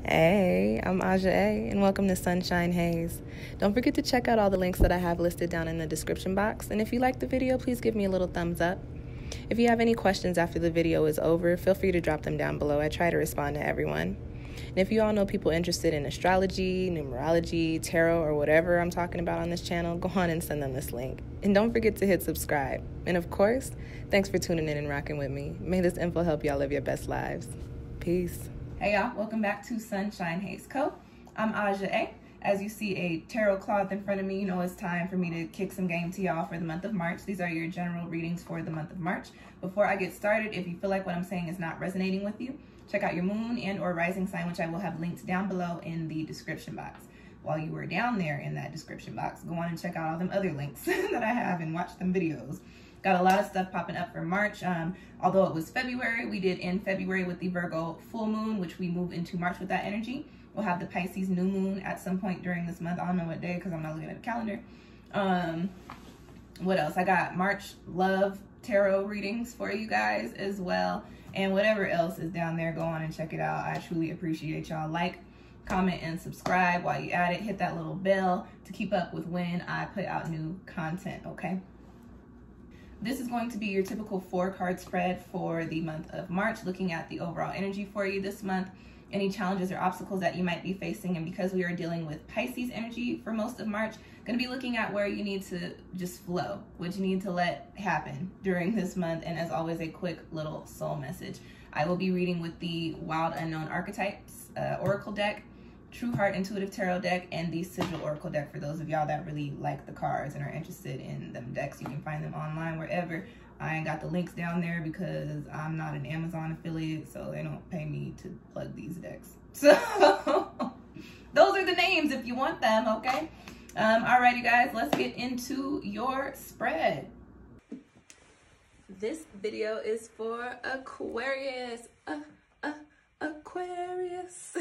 Hey, I'm Aja A, and welcome to Sunshine Haze. Don't forget to check out all the links that I have listed down in the description box, and if you liked the video, please give me a little thumbs up. If you have any questions after the video is over, feel free to drop them down below. I try to respond to everyone. And if you all know people interested in astrology, numerology, tarot, or whatever I'm talking about on this channel, go on and send them this link. And don't forget to hit subscribe. And of course, thanks for tuning in and rocking with me. May this info help y'all live your best lives. Peace. Hey y'all, welcome back to SunshinehazeCo. I'm Aja A. As you see a tarot cloth in front of me, you know it's time for me to kick some game to y'all for the month of March. These are your general readings for the month of March. Before I get started, if you feel like what I'm saying is not resonating with you, check out your moon and or rising sign, which I will have linked down below in the description box. While you were down there in that description box, go on and check out all them other links that I have and watch them videos. Got a lot of stuff popping up for March. Although it was February, we did end February with the Virgo full moon, which we move into March with that energy. We'll have the Pisces new moon at some point during this month. I don't know what day because I'm not looking at the calendar. What else? I got March love tarot readings for you guys as well. And whatever else is down there, go on and check it out. I truly appreciate y'all. Like, comment, and subscribe while you at it. Hit that little bell to keep up with when I put out new content, okay? This is going to be your typical 4-card spread for the month of March, looking at the overall energy for you this month, any challenges or obstacles that you might be facing. And because we are dealing with Pisces energy for most of March, going to be looking at where you need to just flow, what you need to let happen during this month. And as always, a quick little soul message. I will be reading with the Wild Unknown Archetypes Oracle deck, True Heart Intuitive Tarot deck, and the Sigil Oracle deck. For those of y'all that really like the cards and are interested in them decks, you can find them online wherever. I ain't got the links down there because I'm not an Amazon affiliate, so they don't pay me to plug these decks. So those are the names if you want them, okay? Alrighty guys, let's get into your spread. This video is for Aquarius. Aquarius.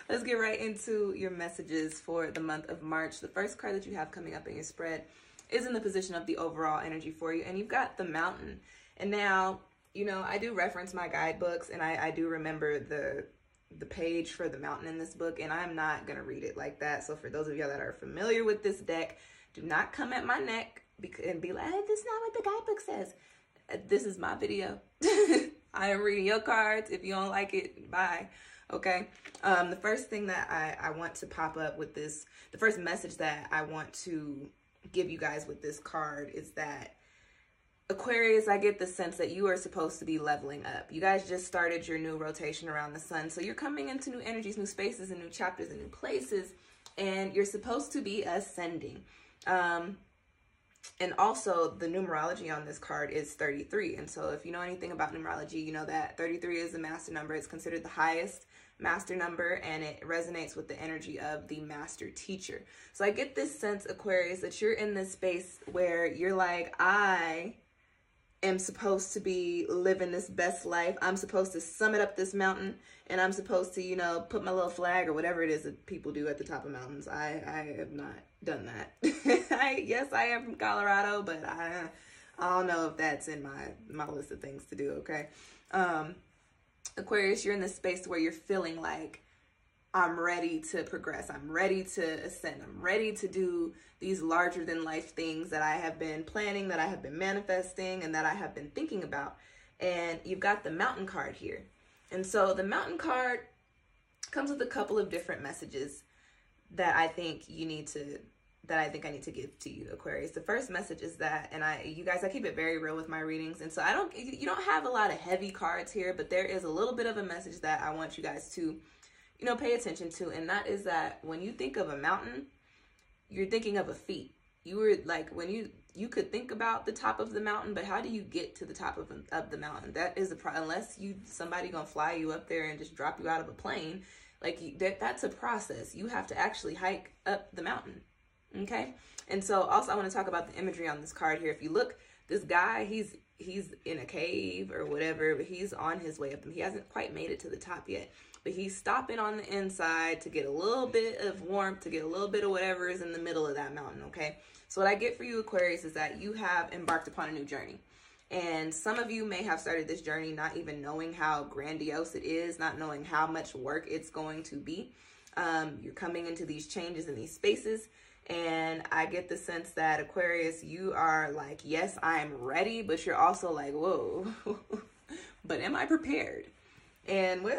Let's get right into your messages for the month of March. The first card that you have coming up in your spread is in the position of the overall energy for you, and you've got the Mountain. And now, you know, I do reference my guidebooks, and I do remember the page for the Mountain in this book, and I'm not gonna read it like that. So for those of y'all that are familiar with this deck, do not come at my neck and be like, hey, this is not what the guidebook says. This is my video. I am reading your cards. If you don't like it, bye. Okay. The first thing that I want to pop up with this, the first message that I want to give you guys with this card is that Aquarius, I get the sense that you are supposed to be leveling up. You guys just started your new rotation around the sun. So you're coming into new energies, new spaces, and new chapters and new places, and you're supposed to be ascending. And also the numerology on this card is 33. And so if you know anything about numerology, you know that 33 is the master number. It's considered the highest master number, and it resonates with the energy of the master teacher. So I get this sense, Aquarius, that you're in this space where you're like, I am supposed to be living this best life. I'm supposed to summit up this mountain, and I'm supposed to, you know, put my little flag or whatever it is that people do at the top of mountains. I have not done that. Yes, I am from Colorado, but I don't know if that's in my list of things to do, okay? Aquarius, you're in this space where you're feeling like, I'm ready to progress. I'm ready to ascend. I'm ready to do these larger than life things that I have been planning, that I have been manifesting, and that I have been thinking about. And you've got the Mountain card here. And so the Mountain card comes with a couple of different messages that I think I need to give to you, Aquarius. The first message is that, and you guys, I keep it very real with my readings, and so you don't have a lot of heavy cards here, but there is a little bit of a message that I want you guys to, you know, pay attention to, and that is that when you think of a mountain, you're thinking of a feat. You were like, when you could think about the top of the mountain, but how do you get to the top of the mountain? That is unless somebody gonna fly you up there and just drop you out of a plane, like that's a process. You have to actually hike up the mountain. Okay. And so also I want to talk about the imagery on this card here. If you look, this guy, he's in a cave or whatever, but he's on his way up. He hasn't quite made it to the top yet, but he's stopping on the inside to get a little bit of warmth, to get a little bit of whatever is in the middle of that mountain. Okay. So what I get for you, Aquarius, is that you have embarked upon a new journey. And some of you may have started this journey not even knowing how grandiose it is, not knowing how much work it's going to be. You're coming into these changes in these spaces. And I get the sense that Aquarius, you are like, yes, I am ready, but you're also like, whoa, but am I prepared? And with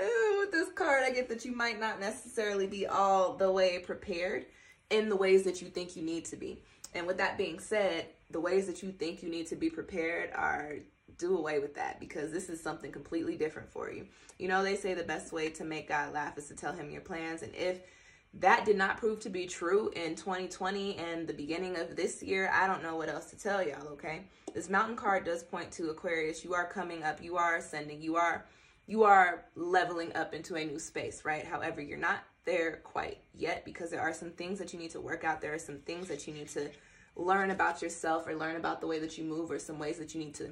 this card, I get that you might not necessarily be all the way prepared in the ways that you think you need to be. And with that being said, the ways that you think you need to be prepared are do away with that, because this is something completely different for you. You know, they say the best way to make God laugh is to tell him your plans. And if that did not prove to be true in 2020 and the beginning of this year, I don't know what else to tell y'all, okay? This mountain card does point to Aquarius. You are coming up. You are ascending. You are leveling up into a new space, right? However, you're not there quite yet, because there are some things that you need to work out. There are some things that you need to learn about yourself, or learn about the way that you move, or some ways that you need to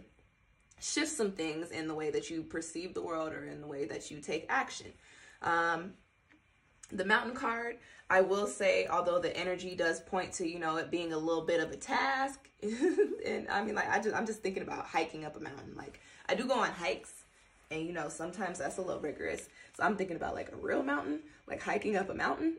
shift some things in the way that you perceive the world, or in the way that you take action. The mountain card, I will say, although the energy does point to, you know, it being a little bit of a task, and I mean, like, I'm just thinking about hiking up a mountain. Like, I do go on hikes, and, you know, sometimes that's a little rigorous. So I'm thinking about like a real mountain, like hiking up a mountain,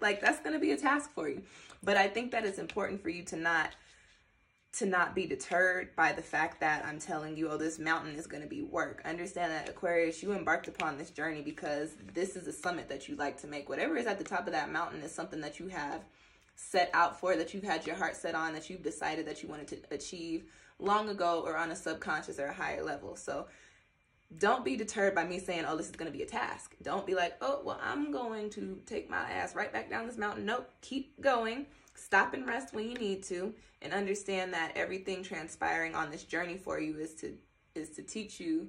like that's going to be a task for you. But I think that it's important for you to not be deterred by the fact that I'm telling you, oh, this mountain is going to be work. Understand that, Aquarius, you embarked upon this journey because this is a summit that you like to make. Whatever is at the top of that mountain is something that you have set out for, that you've had your heart set on, that you've decided that you wanted to achieve long ago, or on a subconscious or a higher level. So don't be deterred by me saying, oh, this is going to be a task. Don't be like, oh, well, I'm going to take my ass right back down this mountain. Nope, keep going. Stop and rest when you need to, and understand that everything transpiring on this journey for you is to teach you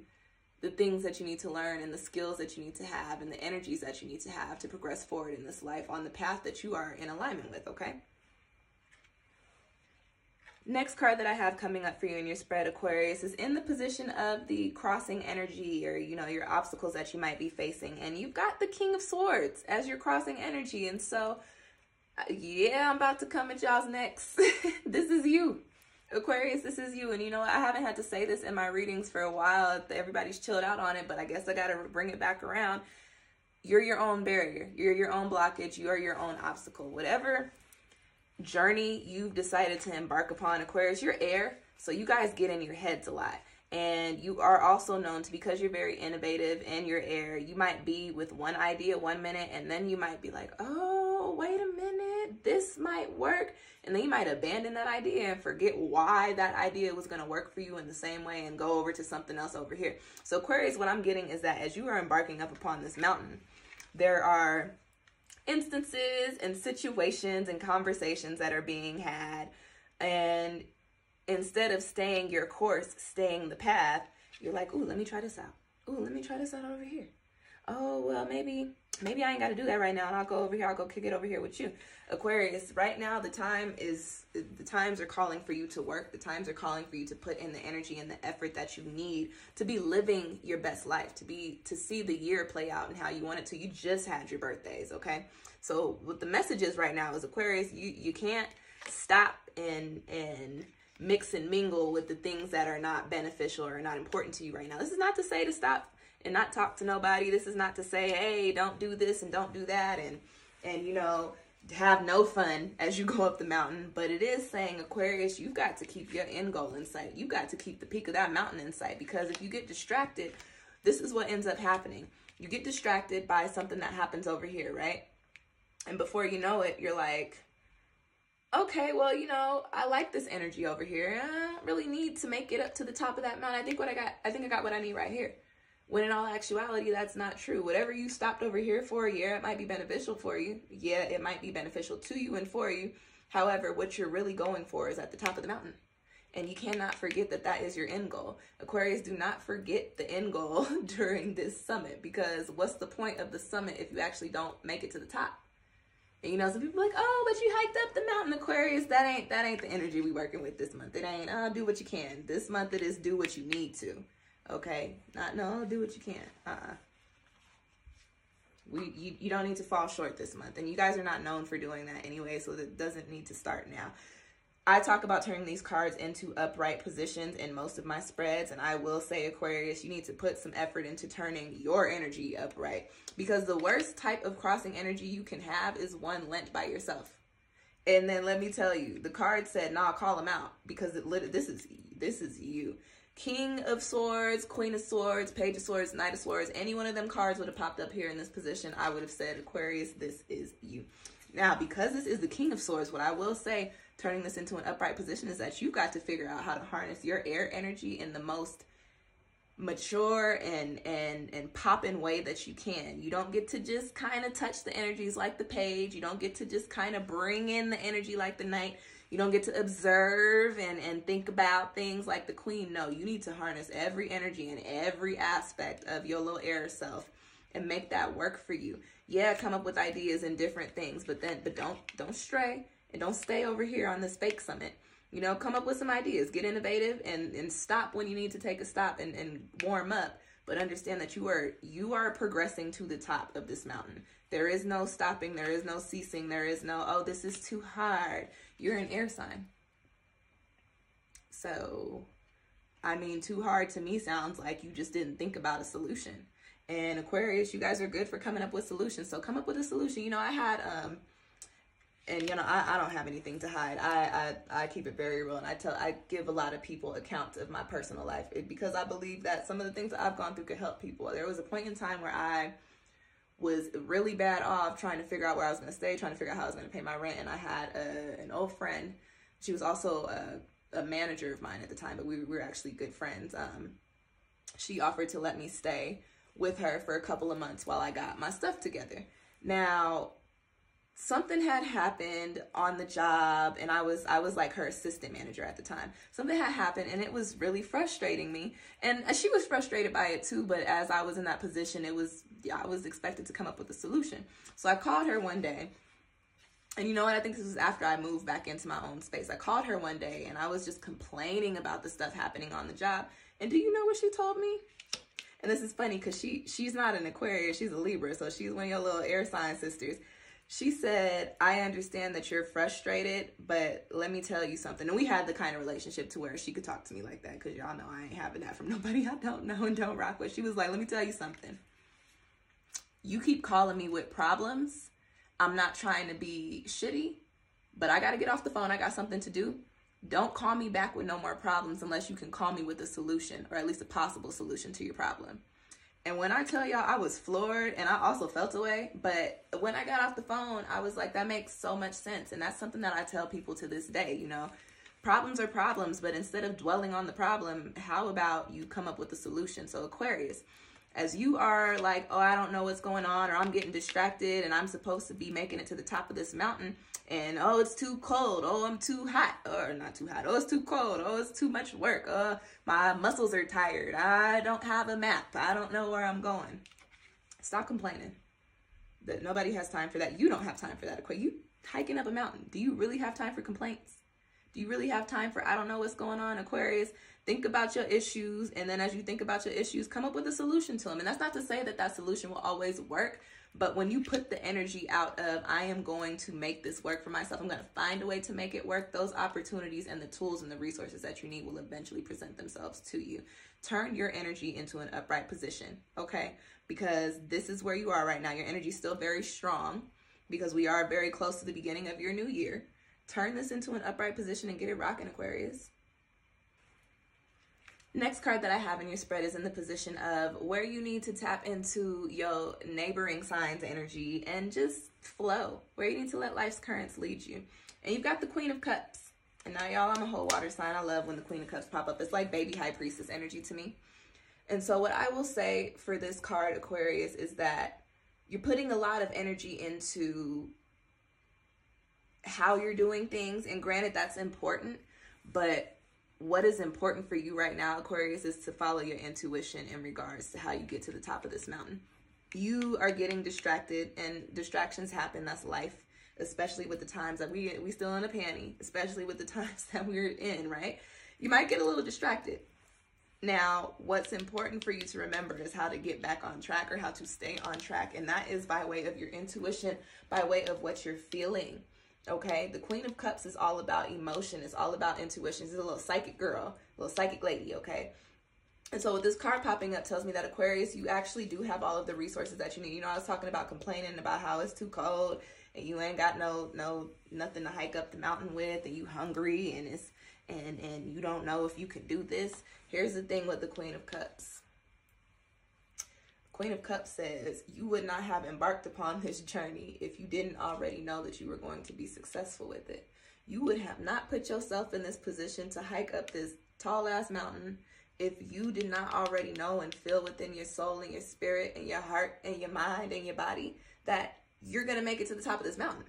the things that you need to learn, and the skills that you need to have, and the energies that you need to have to progress forward in this life on the path that you are in alignment with, okay? Next card that I have coming up for you in your spread, Aquarius, is in the position of the crossing energy, or, you know, your obstacles that you might be facing. And you've got the King of Swords as your crossing energy. And so, yeah, I'm about to come at y'all's necks. This is you. Aquarius, this is you. And you know, I haven't had to say this in my readings for a while. Everybody's chilled out on it, but I guess I got to bring it back around. You're your own barrier. You're your own blockage. You are your own obstacle. Whatever journey you've decided to embark upon, Aquarius, you're air, so you guys get in your heads a lot. And you are also known to, because you're very innovative and you're air, you might be with one idea 1 minute, and then you might be like, oh, wait a minute, this might work. And then you might abandon that idea and forget why that idea was going to work for you in the same way, and go over to something else over here. So Aquarius, what I'm getting is that as you are embarking up upon this mountain, there are instances and situations and conversations that are being had, and instead of staying your course, staying the path, you're like, ooh, let me try this out. Ooh, let me try this out over here. Oh, well, maybe I ain't got to do that right now, and I'll go over here. I'll go kick it over here with you. Aquarius, right now, the times are calling for you to work. The times are calling for you to put in the energy and the effort that you need to be living your best life, to see the year play out and how you want it to. You just had your birthdays, okay? So what the message is right now is, Aquarius, you can't stop and mix and mingle with the things that are not beneficial or not important to you right now. This is not to say to stop and not talk to nobody. This is not to say, hey, don't do this and don't do that, and you know, have no fun as you go up the mountain. But it is saying, Aquarius, you've got to keep your end goal in sight. You've got to keep the peak of that mountain in sight, because if you get distracted, this is what ends up happening. You get distracted by something that happens over here, right? And before you know it, you're like, okay, well, you know, I like this energy over here. I don't really need to make it up to the top of that mountain. I think I got what I need right here. When in all actuality, that's not true. Whatever you stopped over here for, yeah, it might be beneficial for you. Yeah, it might be beneficial to you and for you. However, what you're really going for is at the top of the mountain. And you cannot forget that that is your end goal. Aquarius, do not forget the end goal during this summit, because what's the point of the summit if you actually don't make it to the top? And you know, some people are like, oh, but you hiked up the mountain, Aquarius. That ain't the energy we working with this month. It ain't, do what you can. This month it is do what you need to. Okay? Do what you can. You don't need to fall short this month. And you guys are not known for doing that anyway, so that doesn't need to start now. I talk about turning these cards into upright positions in most of my spreads, and I will say, Aquarius, you need to put some effort into turning your energy upright, because the worst type of crossing energy you can have is one lent by yourself. And then let me tell you, the card said, nah, call them out, because this is you. King of Swords, Queen of Swords, Page of Swords, Knight of Swords, any one of them cards would have popped up here in this position. I would have said, Aquarius, this is you. Now, because this is the King of Swords, what I will say, turning this into an upright position, is that you got to figure out how to harness your air energy in the most mature and poppin' way that you can. You don't get to just kind of touch the energies like the Page. You don't get to just kind of bring in the energy like the Knight. You don't get to observe and think about things like the Queen. No, you need to harness every energy and every aspect of your little air self and make that work for you. Yeah, come up with ideas and different things, but don't stray. And don't stay over here on this fake summit. You know, come up with some ideas, get innovative, and stop when you need to take a stop and warm up. But understand that you are progressing to the top of this mountain. There is no stopping. There is no ceasing. There is no, oh, this is too hard. You're an air sign. So, I mean, too hard to me sounds like you just didn't think about a solution. And Aquarius, you guys are good for coming up with solutions. So come up with a solution. You know, I had, and you know, I don't have anything to hide. I keep it very real, and I give a lot of people accounts of my personal life because I believe that some of the things that I've gone through could help people. There was a point in time where I was really bad off trying to figure out where I was going to stay, trying to figure out how I was going to pay my rent, and I had an old friend. She was also a manager of mine at the time, but we were actually good friends. She offered to let me stay with her for a couple of months while I got my stuff together. Now, something had happened on the job, and I was like her assistant manager at the time. Something had happened, and it was really frustrating me. And she was frustrated by it too, but as I was in that position, I was expected to come up with a solution. So I called her one day, and you know what? I think this was after I moved back into my own space. I called her one day, and I was just complaining about the stuff happening on the job. And do you know what she told me? And this is funny because she's not an Aquarius, she's a Libra, so she's one of your little air sign sisters. She said, I understand that you're frustrated, but let me tell you something. And we had the kind of relationship to where she could talk to me like that, because y'all know I ain't having that from nobody I don't know and don't rock with. She was like, let me tell you something. You keep calling me with problems. I'm not trying to be shitty, but I got to get off the phone. I got something to do. Don't call me back with no more problems unless you can call me with a solution, or at least a possible solution to your problem. And when I tell y'all, I was floored, and I also felt away. But when I got off the phone, I was like, that makes so much sense. And that's something that I tell people to this day, you know. Problems are problems, but instead of dwelling on the problem, how about you come up with a solution? So Aquarius, as you are like, oh, I don't know what's going on, or I'm getting distracted, and I'm supposed to be making it to the top of this mountain, and oh, it's too cold, oh, I'm too hot, or not too hot, oh, it's too cold, oh, it's too much work, my muscles are tired, I don't have a map, I don't know where I'm going. Stop complaining. That nobody has time for that. You don't have time for that. You hiking up a mountain. Do you really have time for complaints? Do you really have time for, I don't know what's going on, Aquarius? Think about your issues, and then as you think about your issues, come up with a solution to them. And that's not to say that that solution will always work, but when you put the energy out of, I am going to make this work for myself, I'm going to find a way to make it work, those opportunities and the tools and the resources that you need will eventually present themselves to you. Turn your energy into an upright position, okay? Because this is where you are right now. Your energy is still very strong because we are very close to the beginning of your new year. Turn this into an upright position and get it rocking, Aquarius. Next card that I have in your spread is in the position of where you need to tap into your neighboring signs energy and just flow, where you need to let life's currents lead you. And you've got the Queen of Cups. And now, y'all, I'm a whole water sign. I love when the Queen of Cups pop up. It's like baby high priestess energy to me. And so what I will say for this card, Aquarius, is that you're putting a lot of energy into how you're doing things. And granted, that's important, but what is important for you right now, Aquarius, is to follow your intuition in regards to how you get to the top of this mountain. You are getting distracted, and distractions happen. That's life, especially with the times that we still in a panty, especially with the times that we're in, right? You might get a little distracted. Now, what's important for you to remember is how to get back on track, or how to stay on track. And that is by way of your intuition, by way of what you're feeling. Okay, the Queen of Cups is all about emotion. It's all about intuition. She's a little psychic girl, a little psychic lady, okay? And so with this card popping up tells me that Aquarius, you actually do have all of the resources that you need. You know, I was talking about complaining about how it's too cold and you ain't got nothing to hike up the mountain with, and you hungry and it's and you don't know if you can do this. Here's the thing with the Queen of Cups. Queen of Cups says you would not have embarked upon this journey if you didn't already know that you were going to be successful with it. You would have not put yourself in this position to hike up this tall ass mountain if you did not already know and feel within your soul and your spirit and your heart and your mind and your body that you're going to make it to the top of this mountain.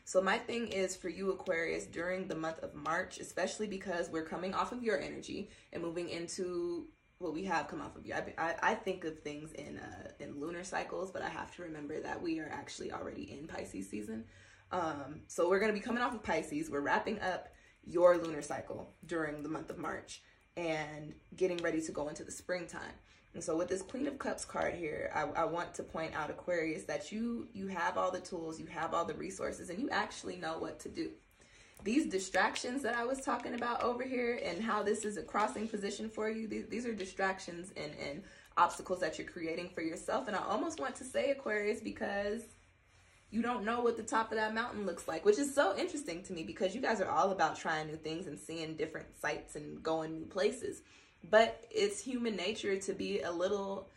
So my thing is for you, Aquarius, during the month of March, especially because we're coming off of your energy and moving into what we have come off of you. I think of things in lunar cycles, but I have to remember that we are actually already in Pisces season. So we're going to be coming off of Pisces. We're wrapping up your lunar cycle during the month of March and getting ready to go into the springtime. And so with this Queen of Cups card here, I want to point out, Aquarius, that you have all the tools, you have all the resources, and you actually know what to do. These distractions that I was talking about over here and how this is a crossing position for you, these are distractions and obstacles that you're creating for yourself. And I almost want to say, Aquarius, because you don't know what the top of that mountain looks like, which is so interesting to me because you guys are all about trying new things and seeing different sights and going new places. But it's human nature to be a little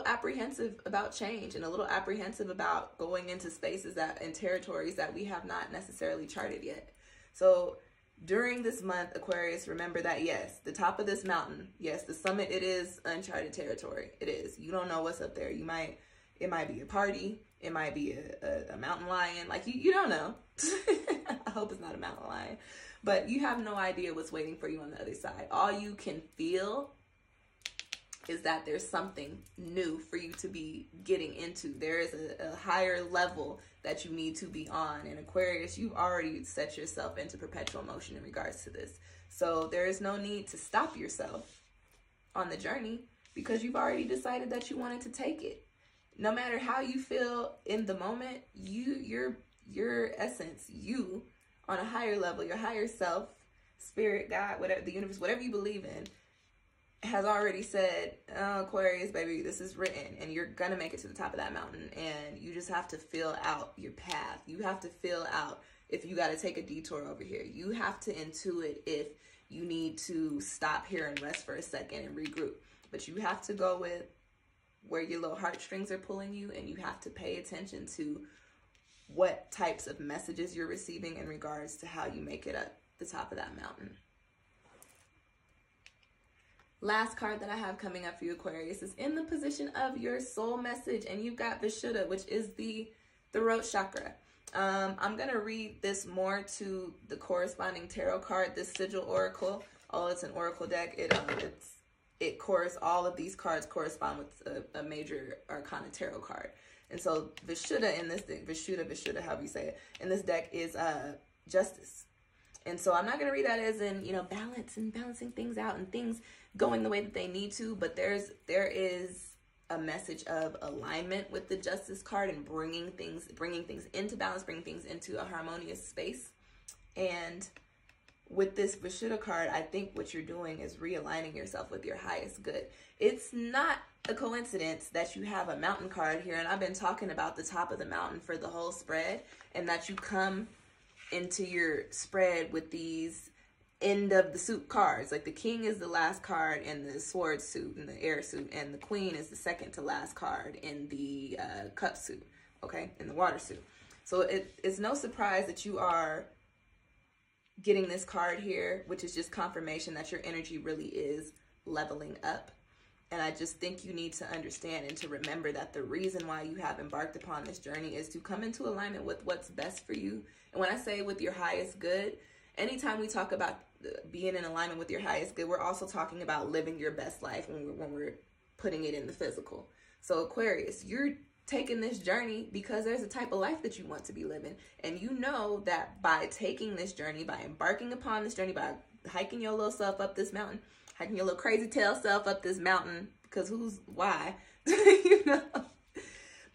apprehensive about change and a little apprehensive about going into spaces and territories that we have not necessarily charted yet. So during this month, Aquarius, remember that, yes, the top of this mountain, yes, the summit, it is uncharted territory. It is. You don't know what's up there. It might be a party. It might be a mountain lion. Like, you don't know. I hope it's not a mountain lion. But you have no idea what's waiting for you on the other side. All you can feel is that there's something new for you to be getting into. There is a higher level that you need to be on. And Aquarius, you've already set yourself into perpetual motion in regards to this. So there is no need to stop yourself on the journey because you've already decided that you wanted to take it. No matter how you feel in the moment, your essence, you on a higher level, your higher self, spirit, God, whatever, the universe, whatever you believe in, has already said, oh, Aquarius, baby, this is written, and you're gonna make it to the top of that mountain, and you just have to feel out your path. You have to feel out if you got to take a detour over here. You have to intuit if you need to stop here and rest for a second and regroup. But you have to go with where your little heartstrings are pulling you, and you have to pay attention to what types of messages you're receiving in regards to how you make it up the top of that mountain. Last card that I have coming up for you, Aquarius, is in the position of your soul message, and you've got Vishuddha, which is the throat chakra. I'm going to read this more to the corresponding tarot card, this sigil oracle. Oh, it's an oracle deck. All of these cards correspond with a major arcana tarot card. And so Vishuddha in this deck, Vishuddha, however you say it, in this deck is justice. And so I'm not going to read that as in, balance and balancing things out and things going the way that they need to, but there is a message of alignment with the justice card and bringing things into balance, bringing things into a harmonious space. And with this Vishuddha card, I think what you're doing is realigning yourself with your highest good. It's not a coincidence that you have a mountain card here, and I've been talking about the top of the mountain for the whole spread, and that you come into your spread with these end of the suit cards. Like the king is the last card in the sword suit and the air suit, and the queen is the second to last card in the cup suit, okay, in the water suit. So it's no surprise that you are getting this card here, which is just confirmation that your energy really is leveling up. And I just think you need to understand and to remember that the reason why you have embarked upon this journey is to come into alignment with what's best for you. And when I say with your highest good, anytime we talk about being in alignment with your highest good, we're also talking about living your best life when we're putting it in the physical. So Aquarius, you're taking this journey because there's a type of life that you want to be living. And you know that by taking this journey, by embarking upon this journey, by hiking your little self up this mountain, hiking your little crazy tail self up this mountain, because why?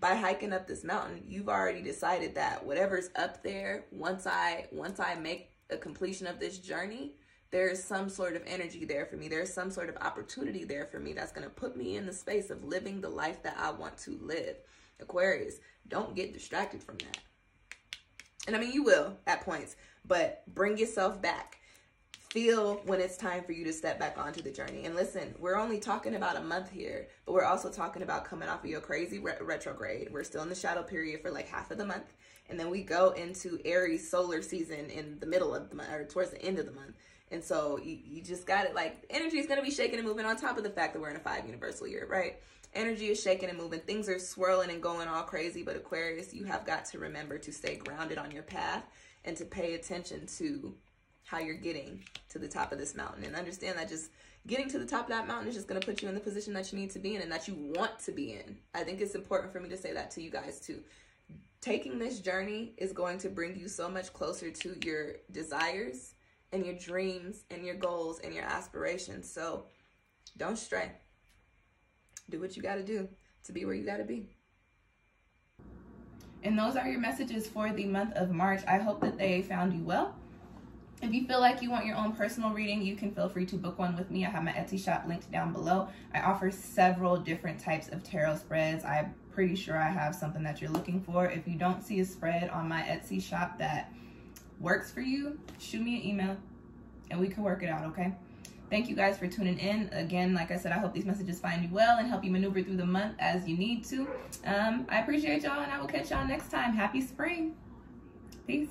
by hiking up this mountain, you've already decided that whatever's up there, once I make a completion of this journey, there's some sort of energy there for me. There's some sort of opportunity there for me that's going to put me in the space of living the life that I want to live. Aquarius, don't get distracted from that. And I mean, you will at points, but bring yourself back. Feel when it's time for you to step back onto the journey. And listen, we're only talking about a month here, but we're also talking about coming off of your crazy retrograde. We're still in the shadow period for like half of the month. And then we go into Aries solar season in the middle of the month, or towards the end of the month. And so you just got it, like, energy is going to be shaking and moving on top of the fact that we're in a 5 universal year, right? Energy is shaking and moving. Things are swirling and going all crazy. But Aquarius, you have got to remember to stay grounded on your path and to pay attention to how you're getting to the top of this mountain. And understand that just getting to the top of that mountain is just going to put you in the position that you need to be in and that you want to be in. I think it's important for me to say that to you guys too. Taking this journey is going to bring you so much closer to your desires and your dreams and your goals and your aspirations. So don't stray. Do what you got to do to be where you got to be. And those are your messages for the month of March. I hope that they found you well. If you feel like you want your own personal reading, you can feel free to book one with me. I have my Etsy shop linked down below. I offer several different types of tarot spreads. I'm pretty sure I have something that you're looking for. If you don't see a spread on my Etsy shop that works for you, shoot me an email and we can work it out, okay? Thank you guys for tuning in. Again, like I said, I hope these messages find you well and help you maneuver through the month as you need to. I appreciate y'all, and I will catch y'all next time. Happy spring. Peace.